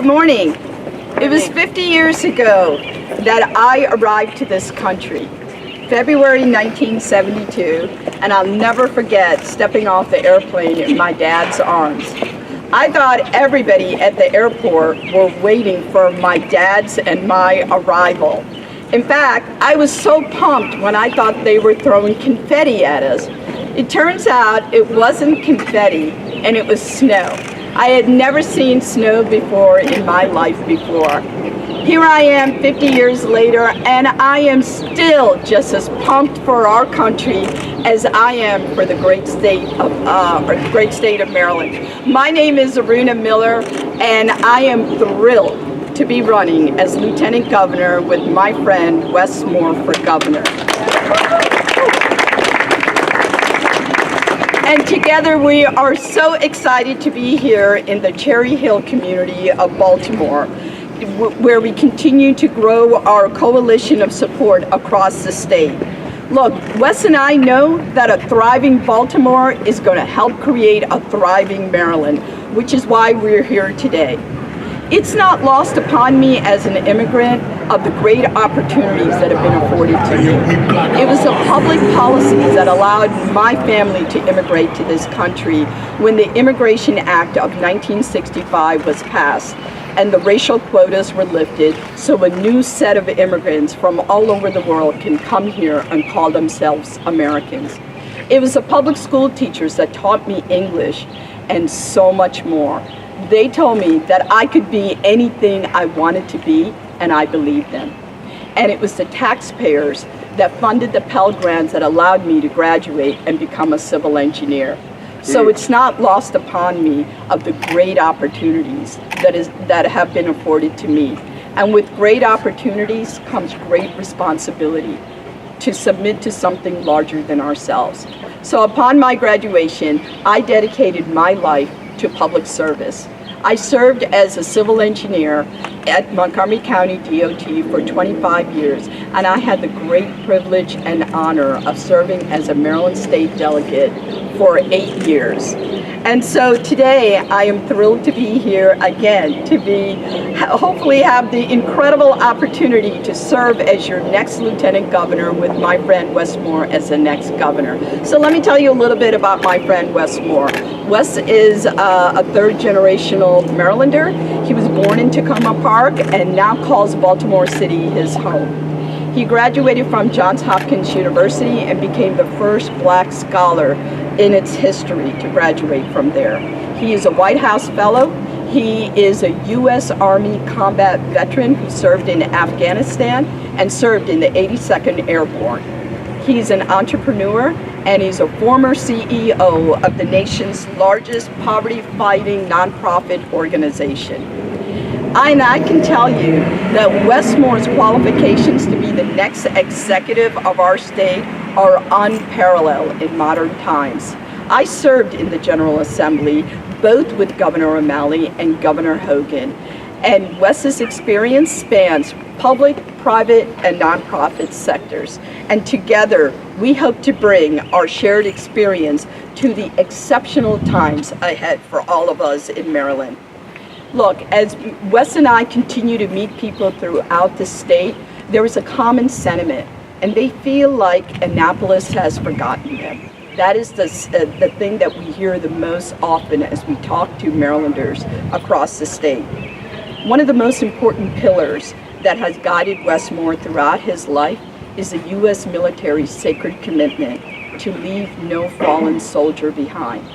morning. It was 50 years ago that I arrived to this country, February 1972, and I'll never forget stepping off the airplane in my dad's arms. I thought everybody at the airport were waiting for my dad's and my arrival. In fact, I was so pumped when I thought they were throwing confetti at us. It turns out it wasn't confetti, and it was snow. I had never seen snow before in my life before. Here I am 50 years later, and I am still just as pumped for our country as I am for the great state of Maryland. My name is Aruna Miller, and I am thrilled to be running as Lieutenant Governor with my friend Wes Moore for governor. And together we are so excited to be here in the Cherry Hill community of Baltimore, where we continue to grow our coalition of support across the state. Look, Wes and I know that a thriving Baltimore is going to help create a thriving Maryland, which is why we're here today. It's not lost upon me as an immigrant of the great opportunities that have been afforded to me. It was the public policies that allowed my family to immigrate to this country when the Immigration Act of 1965 was passed and the racial quotas were lifted, so a new set of immigrants from all over the world can come here and call themselves Americans. It was the public school teachers that taught me English and so much more. They told me that I could be anything I wanted to be, and I believed them. And it was the taxpayers that funded the Pell Grants that allowed me to graduate and become a civil engineer. So it's not lost upon me of the great opportunities that have been afforded to me. And with great opportunities comes great responsibility to submit to something larger than ourselves. So upon my graduation, I dedicated my life to public service. I served as a civil engineer at Montgomery County DOT for 25 years, and I had the great privilege and honor of serving as a Maryland State delegate for 8 years. And so today I am thrilled to be here again, to hopefully have the incredible opportunity to serve as your next Lieutenant Governor with my friend Wes Moore as the next governor. So let me tell you a little bit about my friend Wes Moore. Wes is a third-generational Marylander. He was born in Tacoma Park and now calls Baltimore City his home. He graduated from Johns Hopkins University and became the first Black scholar in its history to graduate from there. He is a White House Fellow. He is a U.S. Army combat veteran who served in Afghanistan and served in the 82nd Airborne. He's an entrepreneur, and he's a former CEO of the nation's largest poverty-fighting nonprofit organization. And I can tell you that Wes Moore's qualifications to be the next executive of our state are unparalleled in modern times. I served in the General Assembly, both with Governor O'Malley and Governor Hogan, and Wes's experience spans public, private, and nonprofit sectors. And together, we hope to bring our shared experience to the exceptional times ahead for all of us in Maryland. Look, as Wes and I continue to meet people throughout the state, there is a common sentiment, and they feel like Annapolis has forgotten them. That is the thing that we hear the most often as we talk to Marylanders across the state. One of the most important pillars that has guided Wes Moore throughout his life is the U.S. military's sacred commitment to leave no fallen soldier behind.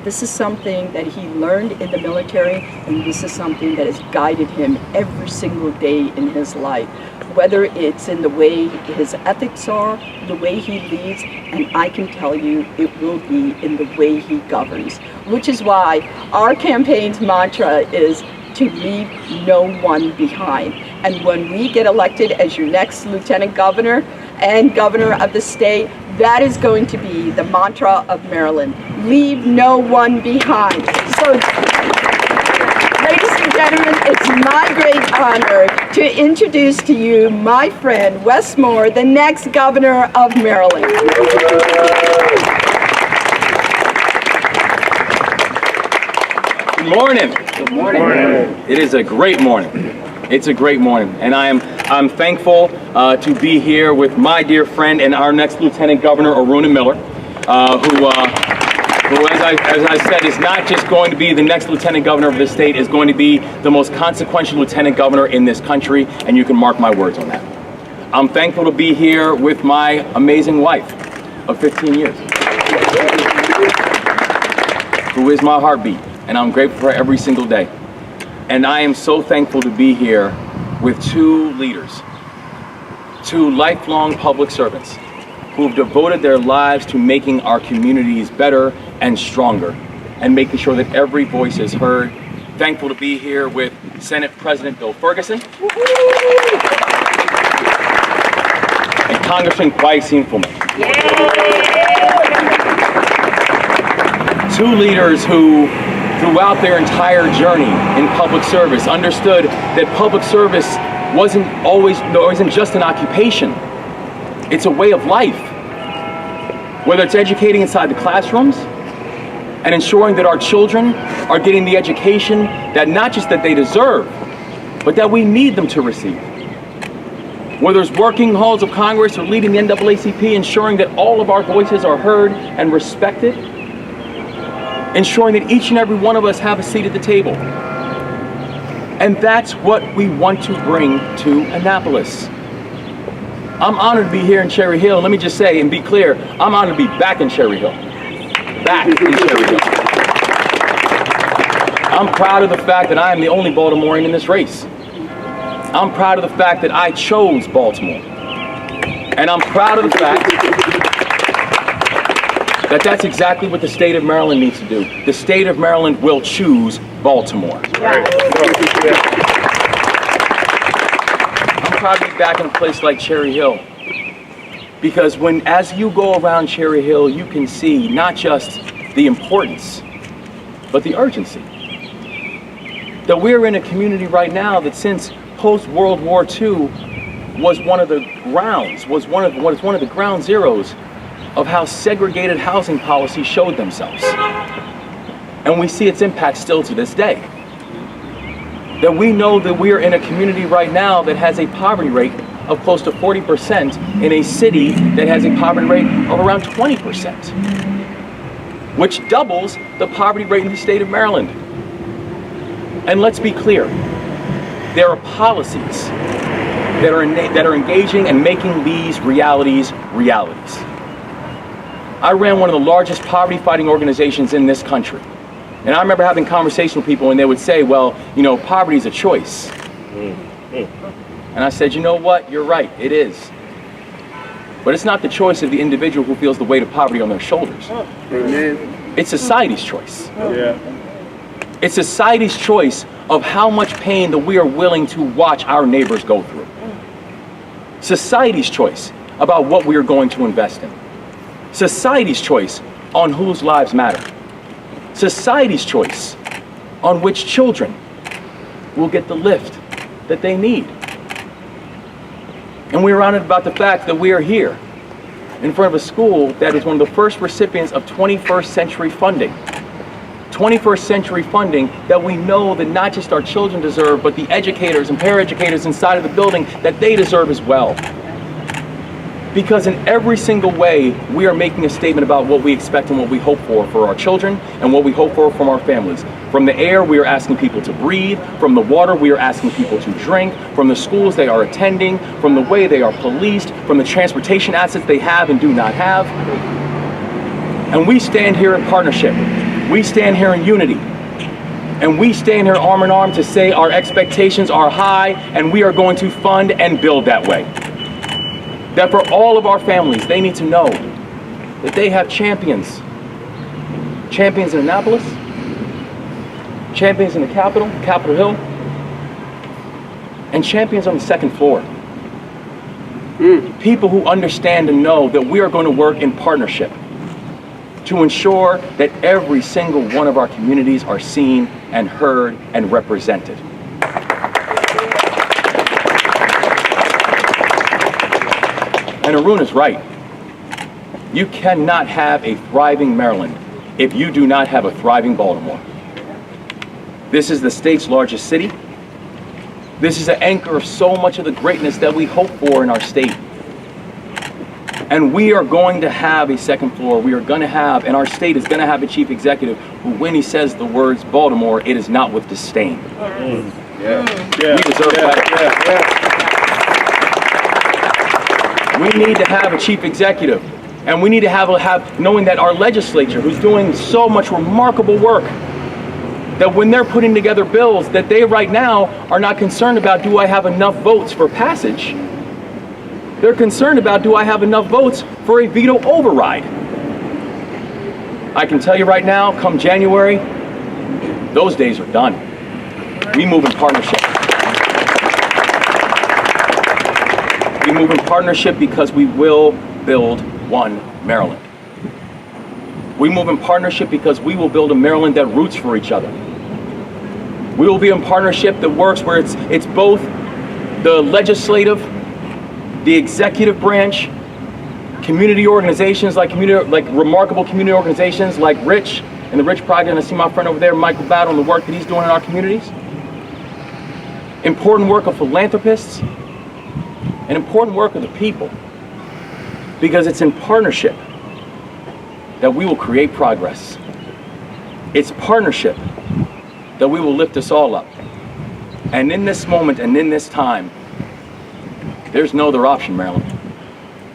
This is something that he learned in the military, and this is something that has guided him every single day in his life, whether it's in the way his ethics are, the way he leads, and I can tell you it will be in the way he governs, which is why our campaign's mantra is to leave no one behind. And when we get elected as your next Lieutenant Governor and Governor of the state, that is going to be the mantra of Maryland. Leave no one behind. So, ladies and gentlemen, it's my great honor to introduce to you my friend Wes Moore, the next Governor of Maryland. Good morning. Good morning. It is a great morning. It's a great morning, and I'm thankful to be here with my dear friend and our next Lieutenant Governor, Aruna Miller, who as I said, is not just going to be the next Lieutenant Governor of this state, is going to be the most consequential Lieutenant Governor in this country, and you can mark my words on that. I'm thankful to be here with my amazing wife of 15 years, who is my heartbeat, and I'm grateful for her every single day. And I am so thankful to be here with two leaders, two lifelong public servants who have devoted their lives to making our communities better and stronger and making sure that every voice is heard. Thankful to be here with Senate President Bill Ferguson and Congressman Kweisi Mfume. Two leaders who, throughout their entire journey in public service, understood that public service isn't just an occupation. It's a way of life. Whether it's educating inside the classrooms and ensuring that our children are getting the education that not just that they deserve, but that we need them to receive. Whether it's working halls of Congress or leading the NAACP, ensuring that all of our voices are heard and respected, ensuring that each and every one of us have a seat at the table. And that's what we want to bring to Annapolis. I'm honored to be here in Cherry Hill. Let me just say and be clear, I'm honored to be back in Cherry Hill. Back in Cherry Hill. I'm proud of the fact that I am the only Baltimorean in this race. I'm proud of the fact that I chose Baltimore. And I'm proud of the fact that that's exactly what the state of Maryland needs to do. The state of Maryland will choose Baltimore. I'm proud to be back in a place like Cherry Hill, because as you go around Cherry Hill, you can see not just the importance, but the urgency. That we're in a community right now that since post-World War II was one of the ground zeros of how segregated housing policies showed themselves. And we see its impact still to this day. That we know that we are in a community right now that has a poverty rate of close to 40% in a city that has a poverty rate of around 20%, which doubles the poverty rate in the state of Maryland. And let's be clear, there are policies that are engaging and making these realities. I ran one of the largest poverty fighting organizations in this country. And I remember having conversations with people and they would say, well, you know, poverty is a choice. And I said, you know what, you're right, it is. But it's not the choice of the individual who feels the weight of poverty on their shoulders. It's society's choice. It's society's choice of how much pain that we are willing to watch our neighbors go through. Society's choice about what we are going to invest in. Society's choice on whose lives matter. Society's choice on which children will get the lift that they need. And we're honored about the fact that we are here in front of a school that is one of the first recipients of 21st century funding. 21st century funding that we know that not just our children deserve, but the educators and paraeducators inside of the building, that they deserve as well. Because in every single way, we are making a statement about what we expect and what we hope for our children and what we hope for from our families. From the air, we are asking people to breathe. From the water, we are asking people to drink. From the schools they are attending. From the way they are policed. From the transportation assets they have and do not have. And we stand here in partnership. We stand here in unity. And we stand here arm in arm to say our expectations are high and we are going to fund and build that way. That for all of our families, they need to know that they have champions. Champions in Annapolis, champions in the Capitol Hill, and champions on the second floor. People who understand and know that we are going to work in partnership to ensure that every single one of our communities are seen and heard and represented. And Aruna's right. You cannot have a thriving Maryland if you do not have a thriving Baltimore. This is the state's largest city. This is the anchor of so much of the greatness that we hope for in our state. And we are going to have a second floor. We are going to have, and our state is going to have a chief executive who, when he says the words Baltimore, it is not with disdain. We deserve that. We need to have a chief executive, and we need to have knowing that our legislature, who's doing so much remarkable work, that when they're putting together bills, that they right now are not concerned about, do I have enough votes for passage? They're concerned about, do I have enough votes for a veto override? I can tell you right now, come January, those days are done. We move in partnership. We move in partnership because we will build one Maryland. We move in partnership because we will build a Maryland that roots for each other. We will be in partnership that works where it's both the legislative, the executive branch, community organizations like remarkable community organizations like Rich and the Rich Project, and I see my friend over there, Michael Battle, and the work that he's doing in our communities. Important work of philanthropists, and important work of the people, because it's in partnership that we will create progress. It's partnership that we will lift us all up. And in this moment and in this time, there's no other option, Maryland.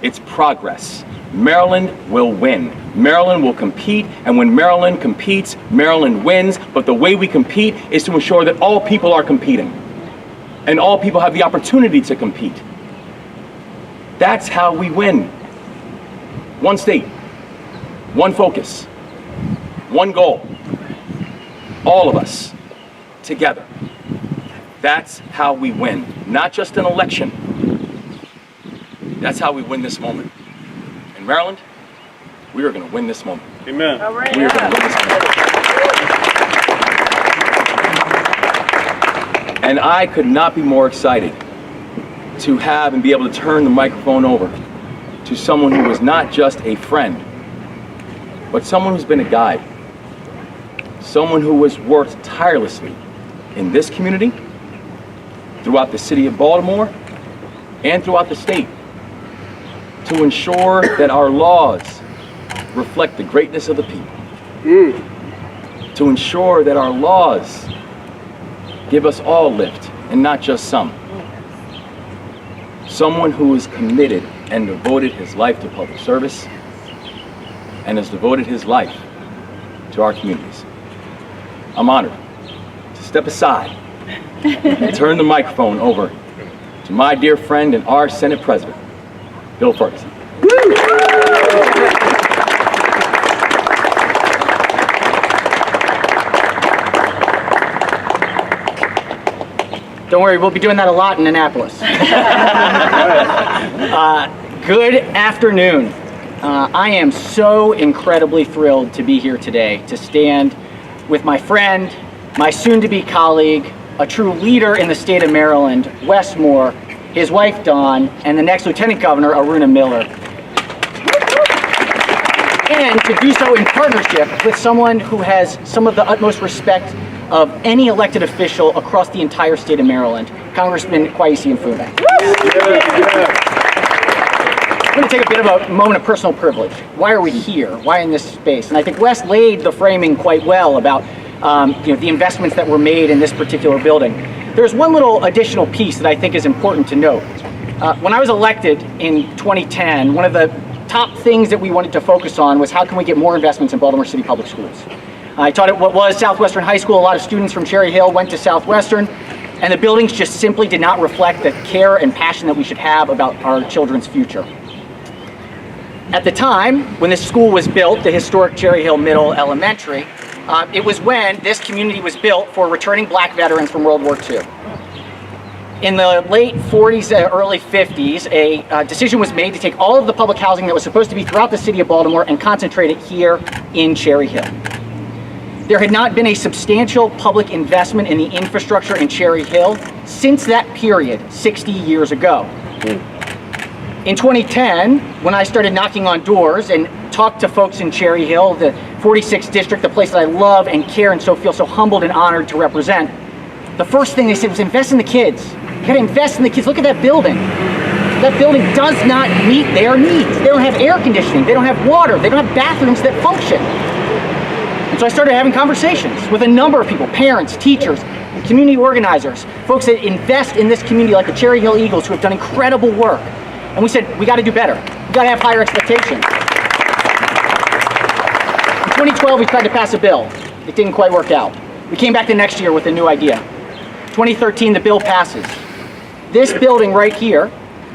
It's progress. Maryland will win. Maryland will compete, and when Maryland competes, Maryland wins. But the way we compete is to ensure that all people are competing, and all people have the opportunity to compete. That's how we win. One state, one focus, one goal. All of us together. That's how we win. Not just an election. That's how we win this moment. In Maryland, we are going to win this moment. Amen. We are going to win this moment. And I could not be more excited to have and be able to turn the microphone over to someone who is not just a friend, but someone who's been a guide, someone who has worked tirelessly in this community, throughout the city of Baltimore, and throughout the state, to ensure that our laws reflect the greatness of the people, to ensure that our laws give us all lift and not just some. Someone who is committed and devoted his life to public service and has devoted his life to our communities. I'm honored to step aside and turn the microphone over to my dear friend and our Senate President, Bill Ferguson. Don't worry, we'll be doing that a lot in Annapolis. Good afternoon. I am so incredibly thrilled to be here today to stand with my friend, my soon-to-be colleague, a true leader in the state of Maryland, Wes Moore, his wife Dawn, and the next Lieutenant Governor, Aruna Miller. And to do so in partnership with someone who has some of the utmost respect of any elected official across the entire state of Maryland, Congressman Kweisi Mfume. I'm going to take a bit of a moment of personal privilege. Why are we here? Why in this space? And I think Wes laid the framing quite well about the investments that were made in this particular building. There's one little additional piece that I think is important to note. When I was elected in 2010, one of the top things that we wanted to focus on was how can we get more investments in Baltimore City Public Schools. I taught at what was Southwestern High School. A lot of students from Cherry Hill went to Southwestern, and the buildings just simply did not reflect the care and passion that we should have about our children's future. At the time, when this school was built, the historic Cherry Hill Middle Elementary, it was when this community was built for returning black veterans from World War II. In the late 40s, early 50s, a decision was made to take all of the public housing that was supposed to be throughout the city of Baltimore and concentrate it here in Cherry Hill. There had not been a substantial public investment in the infrastructure in Cherry Hill since that period, 60 years ago. In 2010, when I started knocking on doors and talk to folks in Cherry Hill, the 46th district, the place that I love and care and so feel so humbled and honored to represent, the first thing they said was invest in the kids. You gotta invest in the kids. Look at that building. That building does not meet their needs. They don't have air conditioning, they don't have water, they don't have bathrooms that function. And so I started having conversations with a number of people, parents, teachers, community organizers, folks that invest in this community like the Cherry Hill Eagles who have done incredible work. And we said, we gotta do better. We gotta have higher expectations. In 2012, we tried to pass a bill. It didn't quite work out. We came back the next year with a new idea. 2013, the bill passes. This building right here,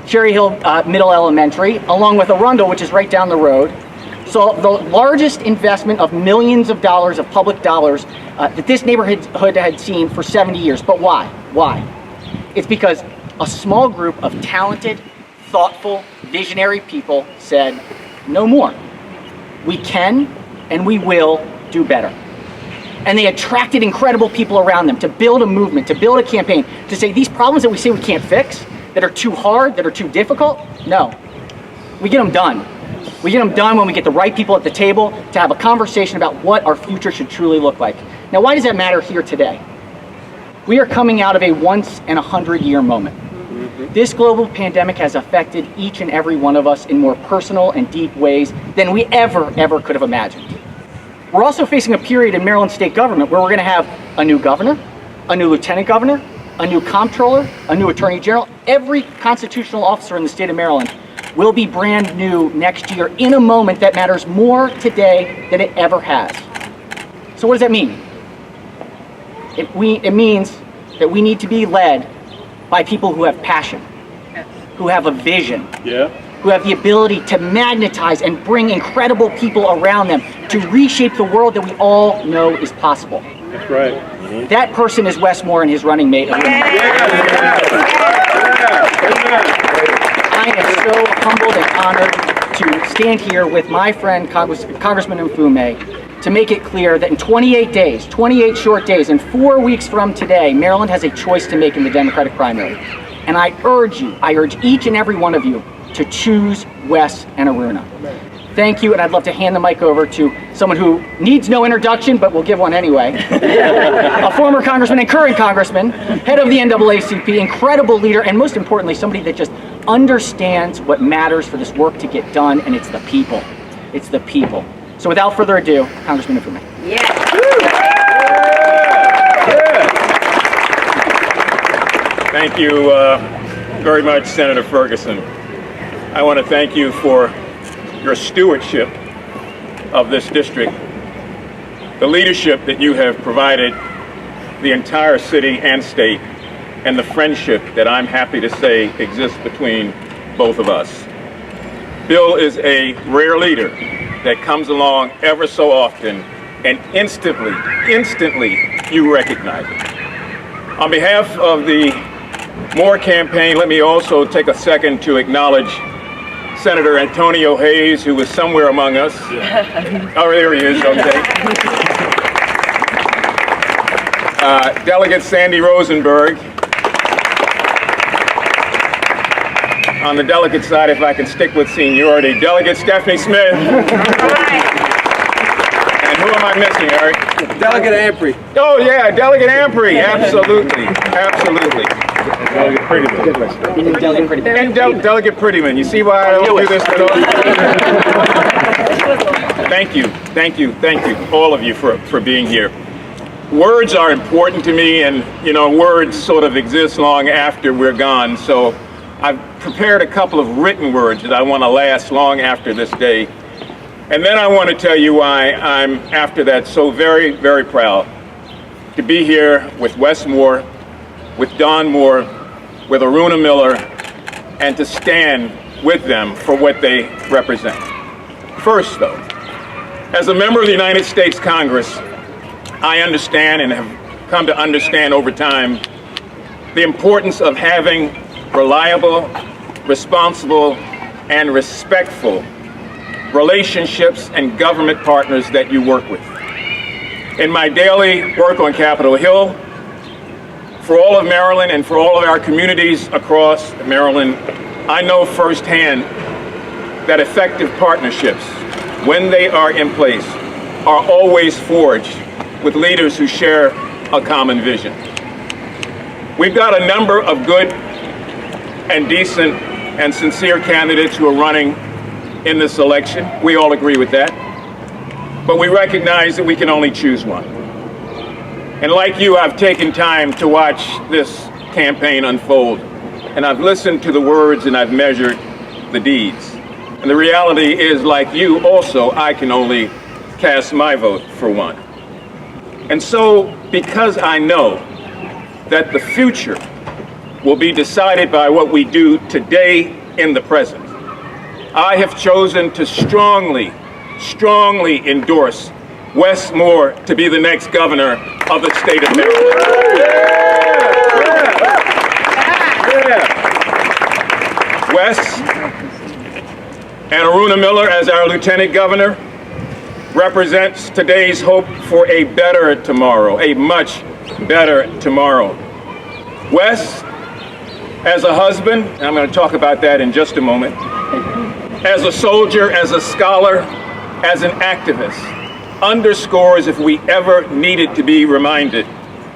Cherry Hill Middle Elementary, along with Arundel, which is right down the road, so the largest investment of millions of dollars of public dollars that this neighborhood had seen for 70 years. But why? Why? It's because a small group of talented, thoughtful, visionary people said, no more. We can and we will do better. And they attracted incredible people around them to build a movement, to build a campaign, to say these problems that we say we can't fix, that are too hard, that are too difficult, no. We get them done. We get them done when we get the right people at the table to have a conversation about what our future should truly look like. Now, why does that matter here today? We are coming out of a once-in-a-100-year moment. This global pandemic has affected each and every one of us in more personal and deep ways than we ever could have imagined. We're also facing a period in Maryland state government where we're going to have a new governor, a new lieutenant governor, a new comptroller, a new attorney general. Every constitutional officer in the state of Maryland will be brand new next year in a moment that matters more today than it ever has. So what does that mean? It means that we need to be led by people who have passion, who have a vision, who have the ability to magnetize and bring incredible people around them to reshape the world that we all know is possible. That's right. That person is Wes Moore and his running mate. I am so humbled and honored to stand here with my friend Congressman Mfume to make it clear that in 28 days, 28 short days, and 4 weeks from today, Maryland has a choice to make in the Democratic primary. And I urge each and every one of you to choose Wes and Aruna. Thank you, and I'd love to hand the mic over to someone who needs no introduction, but we'll give one anyway. A former congressman and current congressman, head of the NAACP, incredible leader, and most importantly, somebody that just understands what matters for this work to get done, and it's the people. It's the people. So without further ado, Congressman Mfume. Thank you very much, Senator Ferguson. I want to thank you for your stewardship of this district, the leadership that you have provided the entire city and state, and the friendship that I'm happy to say exists between both of us. Bill is a rare leader that comes along ever so often and instantly you recognize it. On behalf of the Moore campaign, let me also take a second to acknowledge Senator Antonio Hayes, who was somewhere among us. Oh, there he is, okay. Delegate Sandy Rosenberg. On the delegate side, if I can stick with seniority, Delegate Stephanie Smith. And who am I missing, Eric? Delegate Ampry. Oh yeah, Delegate Ampry, absolutely. Delegate Prettyman. And Delegate Prettyman. You see why I don't do this at all? Thank you, all of you for being here. Words are important to me, and you know, words sort of exist long after we're gone, so I've prepared a couple of written words that I want to last long after this day. And then I want to tell you why I'm, after that, so very proud to be here with Wes Moore, with Don Moore, with Aruna Miller, and to stand with them for what they represent. First, though, as a member of the United States Congress, I understand and have come to understand over time the importance of having reliable, responsible, and respectful relationships and government partners that you work with. In my daily work on Capitol Hill, for all of Maryland and for all of our communities across Maryland, I know firsthand that effective partnerships when they are in place, are always forged with leaders who share a common vision. We've got a number of good and decent and sincere candidates who are running in this election. We all agree with that. But we recognize that we can only choose one. And like you, I've taken time to watch this campaign unfold. And I've listened to the words and I've measured the deeds. And the reality is, like you also, I can only cast my vote for one. And so, because I know that the future will be decided by what we do today in the present, I have chosen to strongly endorse Wes Moore to be the next governor of the state of Maryland. Wes and Aruna Miller as our lieutenant governor represents today's hope for a better tomorrow, a much better tomorrow. Wes, as a husband, and I'm going to talk about that in just a moment, as a soldier, as a scholar, as an activist, underscores, if we ever needed to be reminded,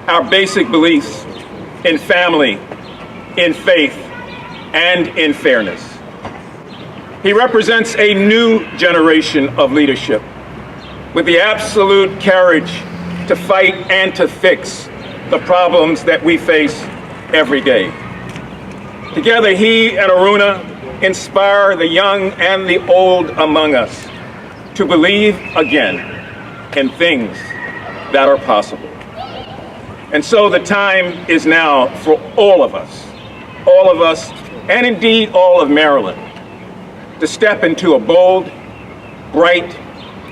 our basic beliefs in family, in faith, and in fairness. He represents a new generation of leadership with the absolute courage to fight and to fix the problems that we face every day. Together, he and Aruna inspire the young and the old among us to believe again in things that are possible. And so the time is now for all of us, and indeed all of Maryland, to step into a bold, bright,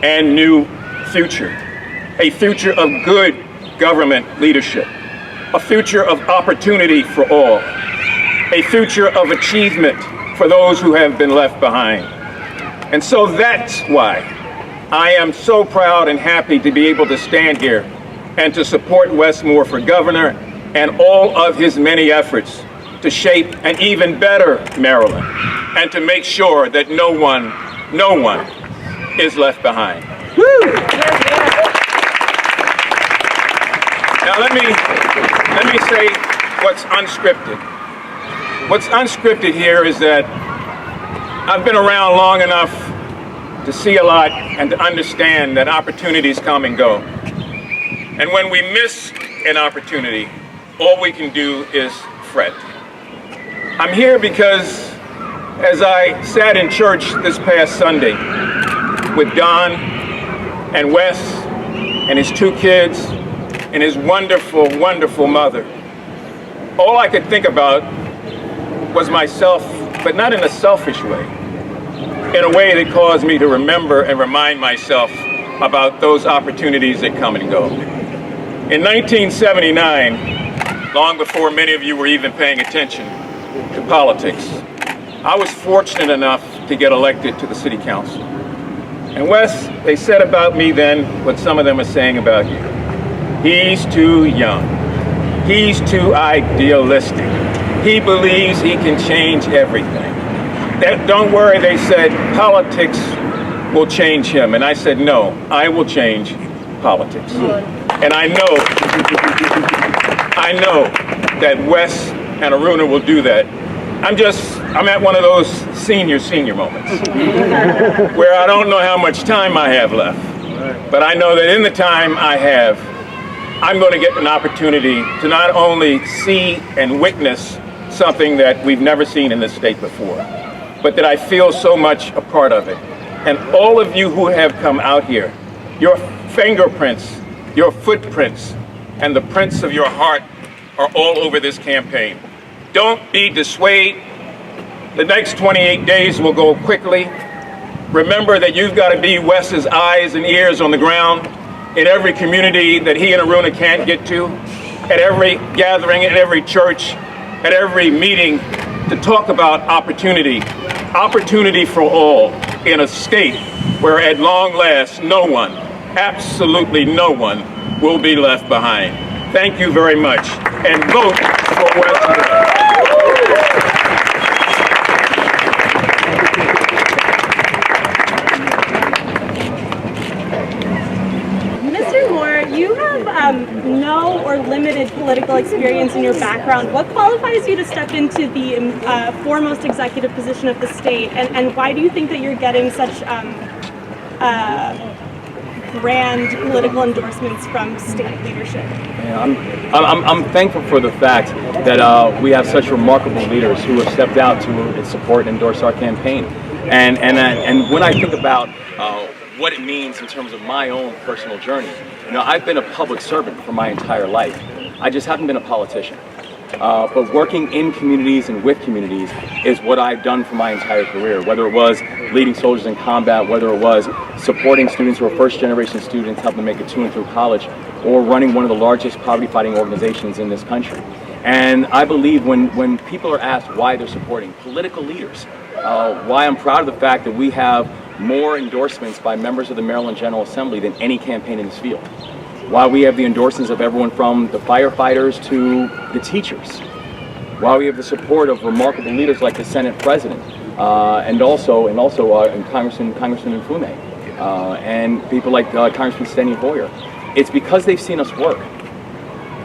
and new future. A future of good government leadership, a future of opportunity for all, a future of achievement for those who have been left behind. And so that's why I am so proud and happy to be able to stand here and to support Wes Moore for governor and all of his many efforts to shape an even better Maryland and to make sure that no one is left behind. Woo! Now let me say what's unscripted. What's unscripted here is that I've been around long enough to see a lot and to understand that opportunities come and go. And when we miss an opportunity, all we can do is fret. I'm here because as I sat in church this past Sunday with Don and Wes and his two kids and his wonderful, wonderful mother, all I could think about was myself, but not in a selfish way, in a way that caused me to remember and remind myself about those opportunities that come and go. In 1979, long before many of you were even paying attention to politics, I was fortunate enough to get elected to the city council. And Wes, they said about me then what some of them are saying about you. He's too young. He's too idealistic. He believes he can change everything. Don't worry, they said, politics will change him. And I said, no, I will change politics. And I know that Wes and Aruna will do that. I'm at one of those senior moments where I don't know how much time I have left. But I know that in the time I have, I'm going to get an opportunity to not only see and witness something that we've never seen in this state before, but that I feel so much a part of it. And all of you who have come out here, your fingerprints, your footprints, and the prints of your heart are all over this campaign. Don't be dissuaded. The next 28 days will go quickly. Remember that you've got to be Wes's eyes and ears on the ground in every community that he and Aruna can't get to, at every gathering, at every church, at every meeting, to talk about opportunity for all in a state where at long last no one, absolutely no one, will be left behind. Thank you very much, and vote for Wes Moore. political experience and your background, what qualifies you to step into the foremost executive position of the state, and why do you think that you're getting such grand political endorsements from state leadership? Yeah, I'm thankful for the fact that we have such remarkable leaders who have stepped out to support and endorse our campaign. And when I think about what it means in terms of my own personal journey, I've been a public servant for my entire life. I just haven't been a politician. But working in communities and with communities is what I've done for my entire career, whether it was leading soldiers in combat, whether it was supporting students who are first-generation students, helping them make it to and through college, or running one of the largest poverty-fighting organizations in this country. And I believe when people are asked why they're supporting political leaders, why I'm proud of the fact that we have more endorsements by members of the Maryland General Assembly than any campaign in this field. Why we have the endorsements of everyone from the firefighters to the teachers. Why we have the support of remarkable leaders like the Senate President and Congressman Mfume and people like Congressman Hoyer. It's because they've seen us work.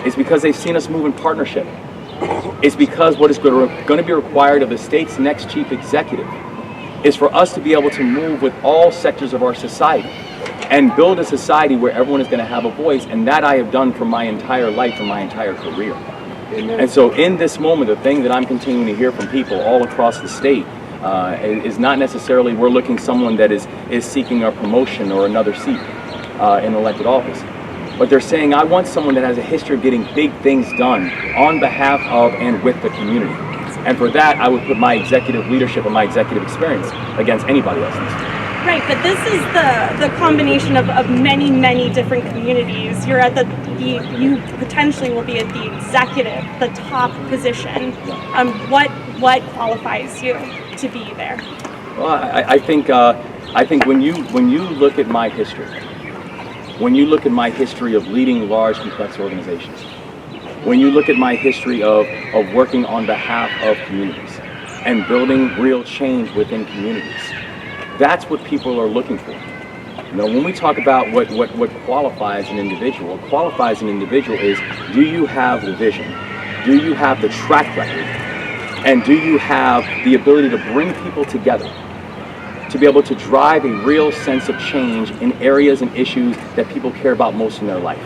It's because they've seen us move in partnership. It's because what is going to be required of the state's next chief executive is for us to be able to move with all sectors of our society and build a society where everyone is going to have a voice, and that I have done for my entire life and my entire career. Amen. And so in this moment, the thing that I'm continuing to hear from people all across the state is not necessarily we're looking someone that is seeking a promotion or another seat in elected office. But they're saying, I want someone that has a history of getting big things done on behalf of and with the community. And for that, I would put my executive leadership and my executive experience against anybody else's. Right, but this is the combination of many, many different communities. You're at you potentially will be at the executive, the top position. What qualifies you to be there? Well, I think when you look at my history, when you look at my history of leading large, complex organizations, when you look at my history of working on behalf of communities and building real change within communities, that's what people are looking for. When we talk about what qualifies an individual, what qualifies an individual is, do you have the vision? Do you have the track record? And do you have the ability to bring people together to be able to drive a real sense of change in areas and issues that people care about most in their life?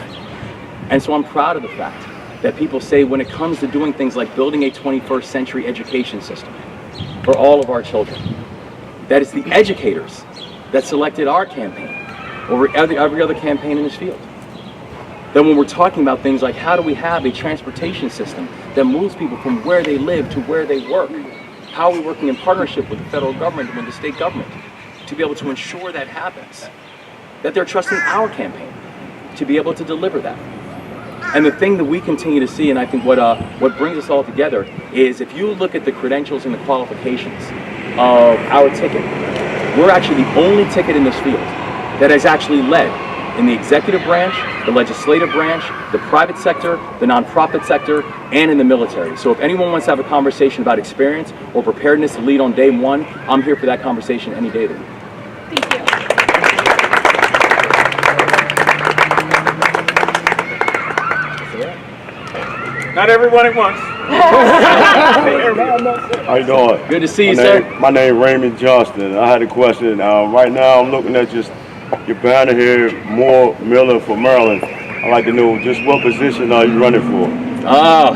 And so I'm proud of the fact that people say when it comes to doing things like building a 21st century education system for all of our children, that it's the educators that selected our campaign over every other campaign in this field. Then when we're talking about things like how do we have a transportation system that moves people from where they live to where they work, how are we working in partnership with the federal government and with the state government to be able to ensure that happens, that they're trusting our campaign to be able to deliver that. And the thing that we continue to see, and I think what brings us all together, is if you look at the credentials and the qualifications of our ticket, we're actually the only ticket in this field that has actually led in the executive branch, the legislative branch, the private sector, the nonprofit sector, and in the military. So if anyone wants to have a conversation about experience or preparedness to lead on day one, I'm here for that conversation any day of the week. Thank you. Not everyone at once. How you doing? Good to see you, sir. My name is Raymond Johnston. I had a question. Right now, I'm looking at your banner here, Moore Miller for Maryland. I'd like to know just what position are you running for? Oh,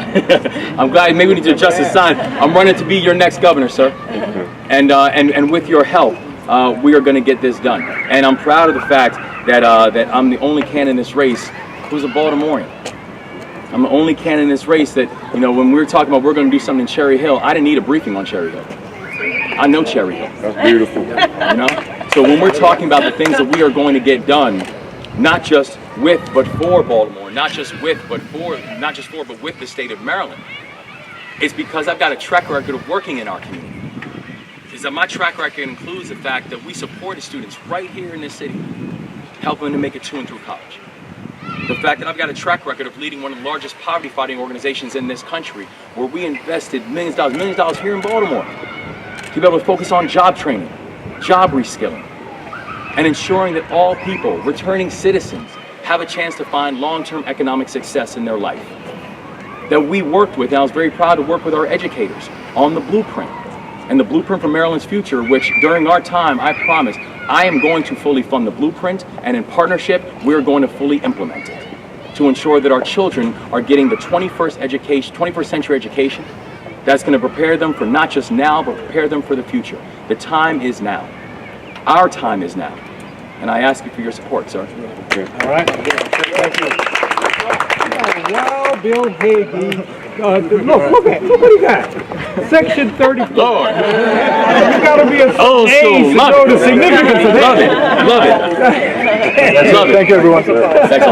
I'm glad. Maybe we need to adjust the sign. I'm running to be your next governor, sir. And with your help, we are going to get this done. And I'm proud of the fact that I'm the only candidate in this race who's a Baltimorean. I'm the only candidate in this race that, when we were talking about we're going to do something in Cherry Hill, I didn't need a briefing on Cherry Hill. I know Cherry Hill. That's beautiful. So when we're talking about the things that we are going to get done, not just with but for Baltimore, not just for but with the state of Maryland, it's because I've got a track record of working in our community. Is that my track record includes the fact that we supported students right here in this city, helping them to make it to and through college. The fact that I've got a track record of leading one of the largest poverty-fighting organizations in this country, where we invested millions of dollars here in Baltimore to be able to focus on job training, job reskilling, and ensuring that all people, returning citizens, have a chance to find long-term economic success in their life. that we worked with, and I was very proud to work with our educators on the blueprint. And the blueprint for Maryland's future, which during our time, I promise, I am going to fully fund the blueprint, and in partnership, we're going to fully implement it to ensure that our children are getting the 21st century education that's going to prepare them for not just now, but prepare them for the future. The time is now. Our time is now. And I ask you for your support, sir. All right. Thank you. Well, Bill Hagee, look what you got. Section 34. Lord. You got to be a Old school. ace to Love know it. the significance of Love that. it. Love it. Love it. Thank you, everyone. Thanks.